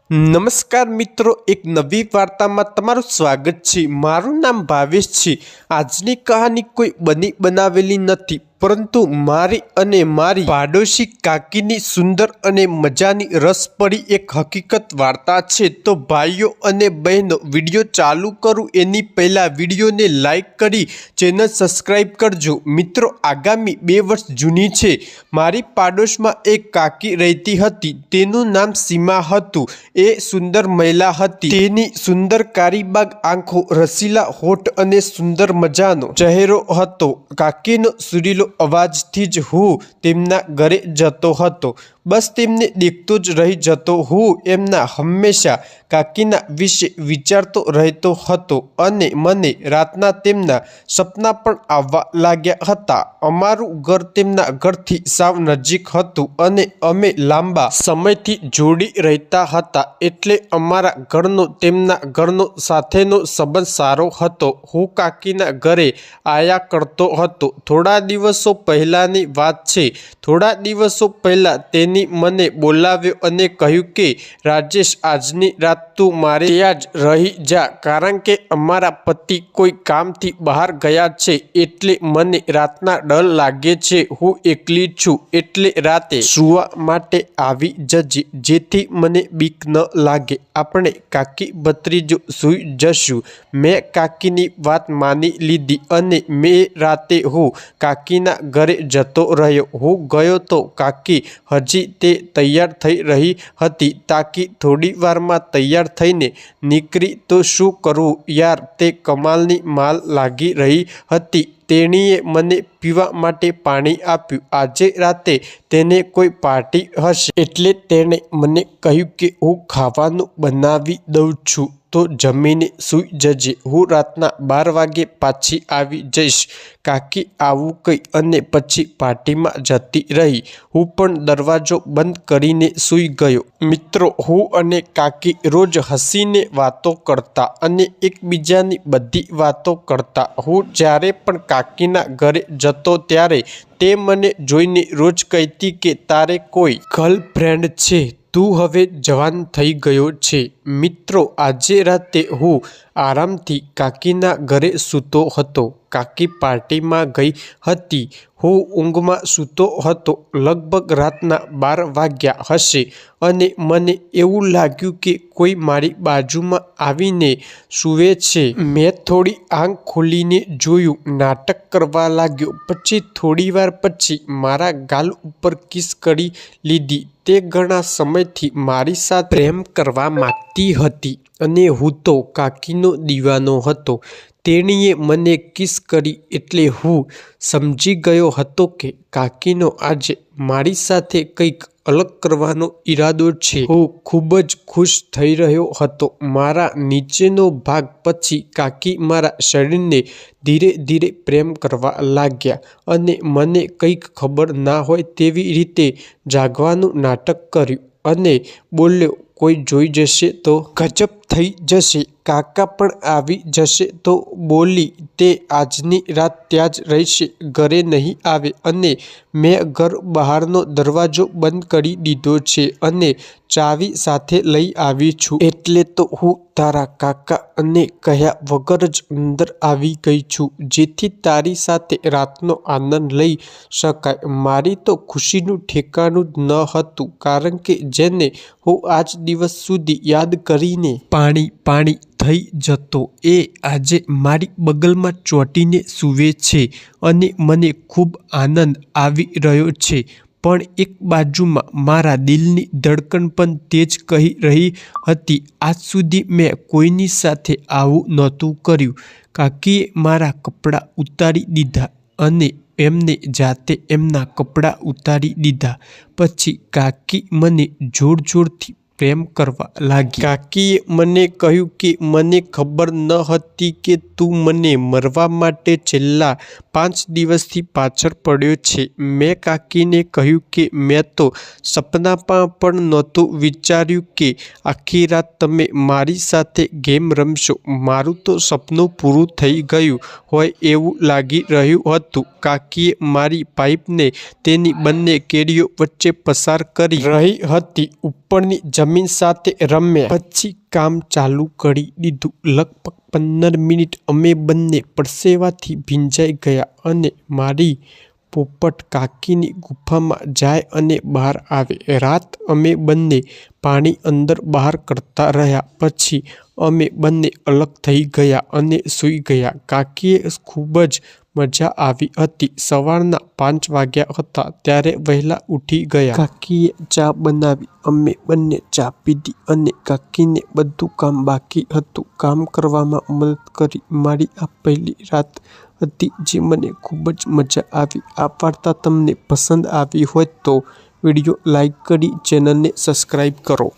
નમસ્કાર મિત્રો, એક નવી વાર્તામાં તમારું સ્વાગત છે। મારું નામ ભાવેશ છે। આજની કહાની કોઈ બની બનાવેલી નથી, પરંતુ મારી અને મારી પાડોશી કાકીની સુંદર અને મજાની રસપડી એક હકીકત વાર્તા છે। તો ભાઈઓ અને બહેનો, વિડીયો ચાલુ કરું એની પહેલાં વિડીયોને લાઈક કરી ચેનલ સબસ્ક્રાઈબ કરજો। મિત્રો, આગામી 2 વર્ષ જૂની છે। મારી પાડોશમાં એક કાકી રહેતી હતી, તેનું નામ સીમા હતું। એ સુંદર મહિલા હતી। તેની સુંદર કારીબાગ આંખો, રસીલા હોઠ અને સુંદર મજાનો ચહેરો હતો। કાકીનો સુરીલો અવાજથી જ હું તેમના ઘરે જતો હતો। બસ તેમને દેખતો જ રહી જતો। હું એમના હંમેશા કાકીના વિશે વિચારતો રહેતો હતો અને મને રાતના તેમના સપના પણ આવવા લાગ્યા હતા। અમારું ઘર તેમના ઘરથી સાવ નજીક હતું અને અમે લાંબા સમયથી જોડી રહેતા હતા, એટલે અમારા ઘરનો તેમના ઘરનો સાથેનો સંબંધ સારો હતો। હું કાકીના ઘરે આયા કરતો હતો। થોડા દિવસો પહેલાંની વાત છે। થોડા દિવસો પહેલાં તેની મને બોલાવ્યો અને કહ્યું કે રાજેશ, આજની રાત તું મારે ત્યાં જ રહી જા, કારણ કે અમારા પતિ કોઈ કામથી બહાર ગયા છે, એટલે મને રાતના ડર લાગે છે। હું એકલી છું, એટલે રાતે સૂવા માટે આવી જજે, જેથી મને બીક ન લાગે। આપણે કાકી ભત્રીજો સૂઈ જશું। મેં કાકીની વાત માની લીધી અને મેં રાતે હું કાકીના ઘરે જતો રહ્યો। હું ગયો તો કાકી હજી તે તૈયાર થઈ રહી હતી। તાકી થોડી વારમાં તૈયાર થઈને નીકળી તો શું કરવું યાર, તે કમાલની માલ લાગી રહી હતી। તેણીએ મને પીવા માટે પાણી આપ્યું। આજે રાતે તેને કોઈ પાર્ટી હશે, એટલે તેણે મને કહ્યું કે હું ખાવાનું બનાવી દઉં છું, તો જમીને સૂઈ જજે। હું રાતના 12 વાગે પાછી આવી જઈશ। કાકી આવું કહી અને પછી પાર્ટીમાં જતી રહી। હું પણ દરવાજો બંધ કરીને સૂઈ ગયો। મિત્રો, હું અને કાકી રોજ હસીને વાતો કરતા અને એકબીજાની બધી વાતો કરતા। હું જ્યારે પણ કાકીના ઘરે જતો ત્યારે તે મને જોઈને રોજ કહેતી કે તારે કોઈ ગર્લફ્રેન્ડ છે, તું હવે જવાન થઈ ગયો છે। મિત્રો, આજે રાતે હું આરામથી કાકીના ઘરે સૂતો હતો। કાકી પાર્ટીમાં ગઈ હતી। હું ઊંઘમાં સૂતો હતો। લગભગ રાતના 12 વાગ્યા હશે અને મને એવું લાગ્યું કે કોઈ મારી બાજુમાં આવીને સૂવે છે। મેં થોડી આંખ ખોલીને જોયું, નાટક કરવા લાગ્યો। પછી થોડીવાર પછી મારા ગાલ ઉપર કિસ કરી લીધી। તે ઘણા સમયથી મારી સાથે પ્રેમ કરવા માંગતી હતી અને હું તો કાકીનો દીવાનો હતો। તેણીએ મને કિસ કરી એટલે હું સમજી ગયો હતો કે કાકીનો આજે મારી સાથે કંઈક અલગ કરવાનો ઈરાદો છે। હું ખૂબ જ ખુશ થઈ રહ્યો હતો। મારા નીચેનો ભાગ પછી કાકી મારા શરીરને ધીરે ધીરે પ્રેમ કરવા લાગ્યા અને મને કંઈક ખબર ના હોય તેવી રીતે જાગવાનું નાટક કર્યું અને બોલ્યો, કોઈ જોઈ જશે તો ગજબ થઈ જશે। કાકા પણ આવી જશે તો બોલી, તે આજની રાત ત્યાં જ રહેશે, ઘરે નહીં આવે। અને મેં ઘર બહારનો દરવાજો બંધ કરી દીધો છે અને ચાવી સાથે લઈ આવી છું, એટલે તો હું તારા કાકા અને કહ્યા વગર જ અંદર આવી ગઈ છું, જેથી તારી સાથે રાતનો આનંદ લઈ શકાય। મારી તો ખુશીનું ઠેકાણું જ ન હતું, કારણ કે જેને હું આજ દિવસ સુધી યાદ કરીને પાણી થઈ જતો, એ આજે મારી બગલમાં ચોંટીને સૂવે છે અને મને ખૂબ આનંદ આવી રહ્યો છે। પણ એક બાજુમાં મારા દિલની ધડકન પણ તેજ કહી રહી હતી, આજ સુધી મેં કોઈની સાથે આવું નહોતું કર્યું। કાકીએ મારા કપડાં ઉતારી દીધા અને એમને જાતે એમના કપડાં ઉતારી દીધા। પછી કાકી મને જોરથી પ્રેમ કરવા લાગી। કાકીએ મને કહ્યું કે મને ખબર ન હતી કે તું મને મરવા માટે છેલ્લા 5 દિવસથી પાછળ પડ્યો છે। મેં કાકીને કહ્યું કે મેં તો સપનામાં પણ નહોતું વિચાર્યું કે આખી રાત તમે મારી સાથે ગેમ રમશો। મારું તો સપનું પૂરું થઈ ગયું હોય એવું લાગી રહ્યું હતું। કાકીએ મારી પાઇપને તેની બંને કેડીઓ વચ્ચે પસાર કરી રહી હતી। ઉપરની જમીન જમીન સાથે રમ્યા. પછી કામ ચાલુ કરી દીધું. લગભગ 15 મિનિટ અમે બંને પરસેવાથી ભીંજાઈ ગયા અને મારી પોપટ કાકીની ગુફામાં જાય અને બહાર આવે. રાત અમે બંને પાણી અંદર બહાર કરતા રહ્યા. પછી અમે બંને અલગ થઈ ગયા અને સૂઈ ગયા. કાકીએ ખૂબ જ મજા આવી હતી. સવારના 5 વાગ્યા હતા ત્યારે વહેલા ઉઠી ગયા. કાકીએ ચા બનાવી. અમે બંને ચા પીધી અને કાકીને બધું કામ બાકી હતું કામ કરવામાં મદદ કરી. મારી આ પહેલી રાત હતી જે મને ખૂબ જ મજા આવી. આ વાર્તા તમને પસંદ આવી હોય તો વિડીયો લાઈક કરી ચેનલને સબસ્ક્રાઈબ કરો.